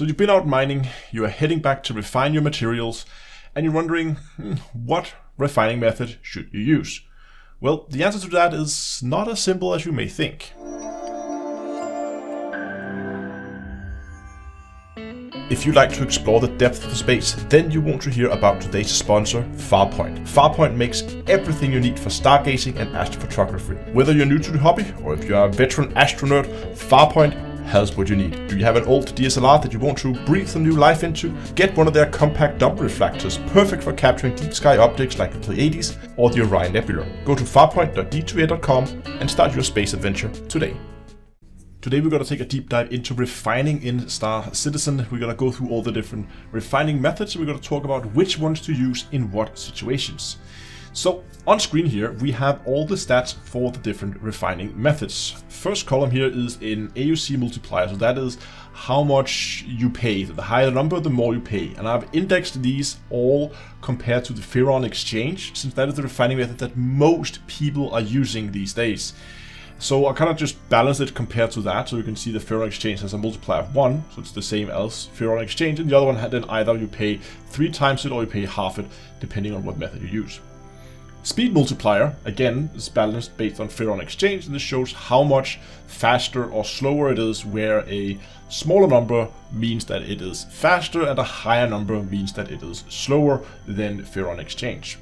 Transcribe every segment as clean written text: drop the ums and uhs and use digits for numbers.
So you've been out mining, you are heading back to refine your materials, and you're wondering, what refining method should you use? Well, the answer to that is not as simple as you may think. If you like to explore the depth of space, then you want to hear about today's sponsor, Farpoint. Farpoint makes everything you need for stargazing and astrophotography. Whether you're new to the hobby or if you're a veteran astronaut, Farpoint has what you need. Do you have an old DSLR that you want to breathe some new life into? Get one of their compact double reflectors, perfect for capturing deep sky objects like the Pleiades or the Orion Nebula. Go to farpoint.d2a.com and start your space adventure today. Today we're going to take a deep dive into refining in Star Citizen. We're going to go through all the different refining methods, and we're going to talk about which ones to use in what situations. So on screen here we have all the stats for the different refining methods. First column here is in aUEC multiplier, so that is how much you pay. The higher the number, the more you pay. And I've indexed these all compared to the Ferron exchange, since that is the refining method that most people are using these days. So I kind of just balance it compared to that, so you can see the Ferron exchange has a multiplier of 1, so it's the same as Ferron exchange, and the other one then either you pay 3 times it or you pay half it, depending on what method you use. Speed multiplier, again, is balanced based on Ferron exchange, and this shows how much faster or slower it is, where a smaller number means that it is faster and a higher number means that it is slower than Ferron exchange.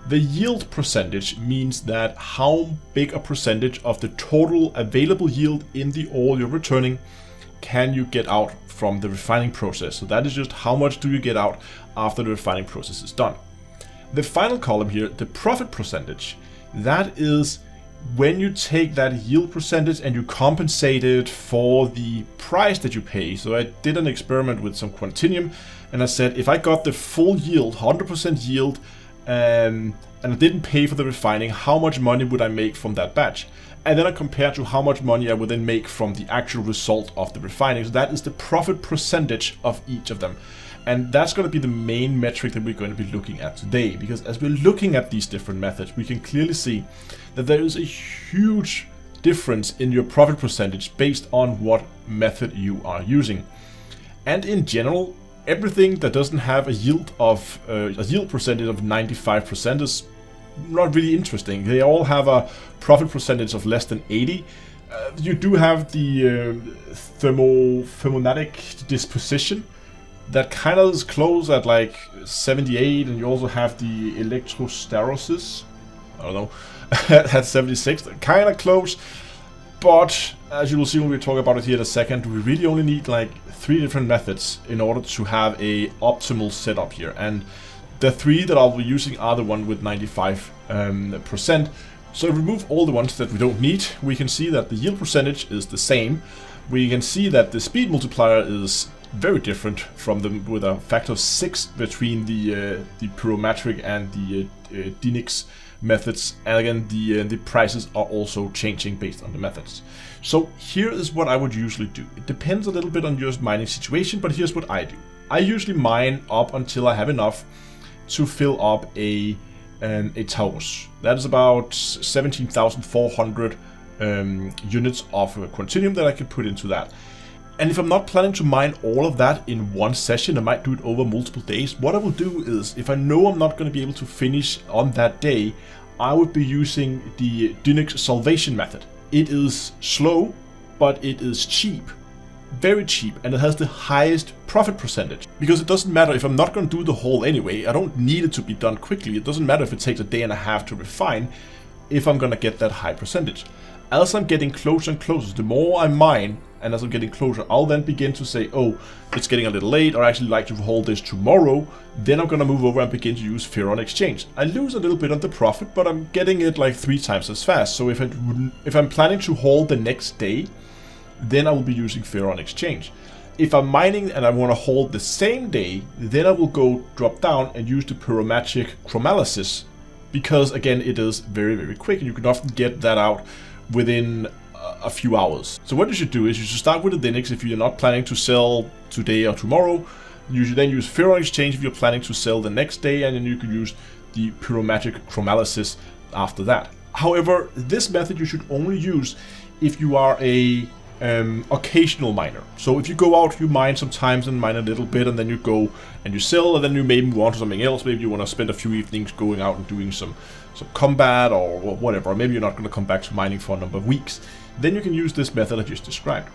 The yield percentage means that how big a percentage of the total available yield in the ore you're returning can you get out from the refining process. So that is just how much do you get out after the refining process is done. The final column here, the profit percentage, that is when you take that yield percentage and you compensate it for the price that you pay. So I did an experiment with some Quantinium, and I said if I got the full yield, 100% yield, and I didn't pay for the refining, how much money would I make from that batch? And then I compared to how much money I would then make from the actual result of the refining. So that is the profit percentage of each of them. And that's going to be the main metric that we're going to be looking at today, because as we're looking at these different methods, we can clearly see that there is a huge difference in your profit percentage based on what method you are using. And in general, everything that doesn't have a yield percentage of 95% is not really interesting. They all have a profit percentage of less than 80. You do have the thermodynamic disposition that kind of is close at like 78, and you also have the electrostasis, I don't know, at 76, kind of close. But as you will see when we talk about it here in a second, we really only need like 3 different methods in order to have a optimal setup here. And the 3 that I'll be using are the one with 95%. So if we remove all the ones that we don't need, we can see that the yield percentage is the same. We can see that the speed multiplier is very different from them, with a factor of 6 between the pyrometric and the Dinix methods, and again the prices are also changing based on the methods. So here is what I would usually do. It depends a little bit on your mining situation, but here's what I do. I usually mine up until I have enough to fill up a Taurus. That is about 17,400 units of Quantinium that I can put into that. And if I'm not planning to mine all of that in one session, I might do it over multiple days. What I will do is, if I know I'm not going to be able to finish on that day, I would be using the Dinix salvation method. It is slow, but it is cheap. Very cheap, and it has the highest profit percentage. Because it doesn't matter if I'm not going to do the hole anyway, I don't need it to be done quickly. It doesn't matter if it takes a day and a half to refine, if I'm going to get that high percentage. As I'm getting closer and closer, the more I mine, and as I'm getting closer, I'll then begin to say, oh, it's getting a little late, or I actually like to hold this tomorrow. Then I'm going to move over and begin to use Ferron exchange. I lose a little bit on the profit, but I'm getting it like 3 times as fast. So if I'm planning to hold the next day, then I will be using Ferron exchange. If I'm mining and I want to hold the same day, then I will drop down and use the pyrometric chromalysis, because again, it is very, very quick, and you can often get that out within a few hours. So what you should do is you should start with the Dinix if you're not planning to sell today or tomorrow. You should then use Ferron exchange if you're planning to sell the next day, and then you can use the pyrometric chromalysis after that. However, this method you should only use if you are a occasional miner. So if you go out, you mine sometimes and mine a little bit, and then you go and you sell, and then you maybe move on to something else. Maybe you want to spend a few evenings going out and doing some combat or whatever. Or maybe you're not going to come back to mining for a number of weeks. Then you can use this method I just described.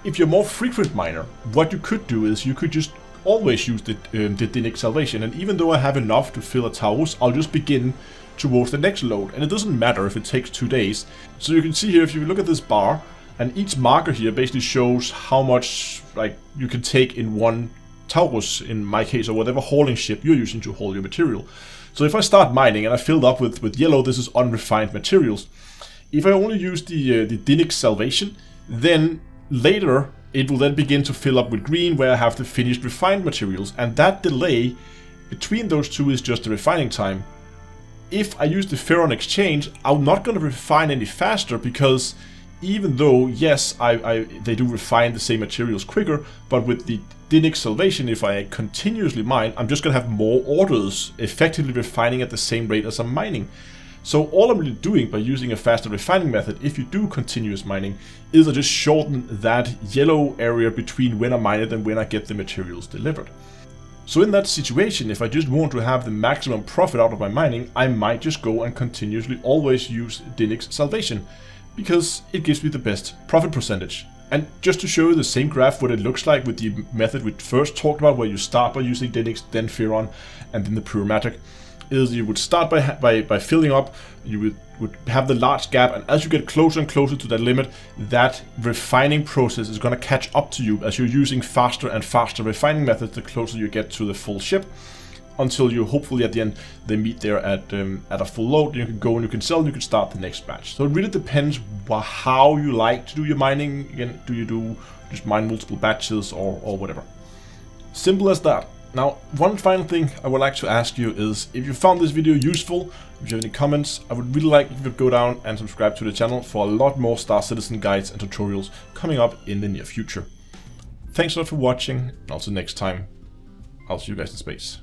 If you're a more frequent miner, what you could do is you could just always use the DINIC salvation, and even though I have enough to fill a Taurus, I'll just begin towards the next load, and it doesn't matter if it takes 2 days. So you can see here, if you look at this bar, and each marker here basically shows how much you can take in one Taurus, in my case, or whatever hauling ship you're using to haul your material. So if I start mining and I filled up with yellow, this is unrefined materials. If I only use the DINIC salvation, then later it will then begin to fill up with green, where I have the finished refined materials, and that delay between those two is just the refining time. If I use the Ferron exchange, I'm not going to refine any faster, because even though, yes, they do refine the same materials quicker, but with the DINIC salvation, if I continuously mine, I'm just going to have more orders effectively refining at the same rate as I'm mining. So all I'm really doing by using a faster refining method, if you do continuous mining, is I just shorten that yellow area between when I mine it and when I get the materials delivered. So in that situation, if I just want to have the maximum profit out of my mining, I might just go and continuously always use DINIC salvation, because it gives me the best profit percentage. And just to show you the same graph, what it looks like with the method we first talked about, where you start by using DINIC, then Ferron, and then the pure magic, is you would start by filling up, you would have the large gap, and as you get closer and closer to that limit, that refining process is going to catch up to you as you're using faster and faster refining methods the closer you get to the full ship, until you hopefully at the end they meet there at a full load. You can go and you can sell and you can start the next batch. So it really depends how you like to do your mining. Again, do you just mine multiple batches or whatever? Simple as that. Now, one final thing I would like to ask you is, if you found this video useful, if you have any comments, I would really like if you could go down and subscribe to the channel for a lot more Star Citizen guides and tutorials coming up in the near future. Thanks a lot for watching, and also next time, I'll see you guys in space.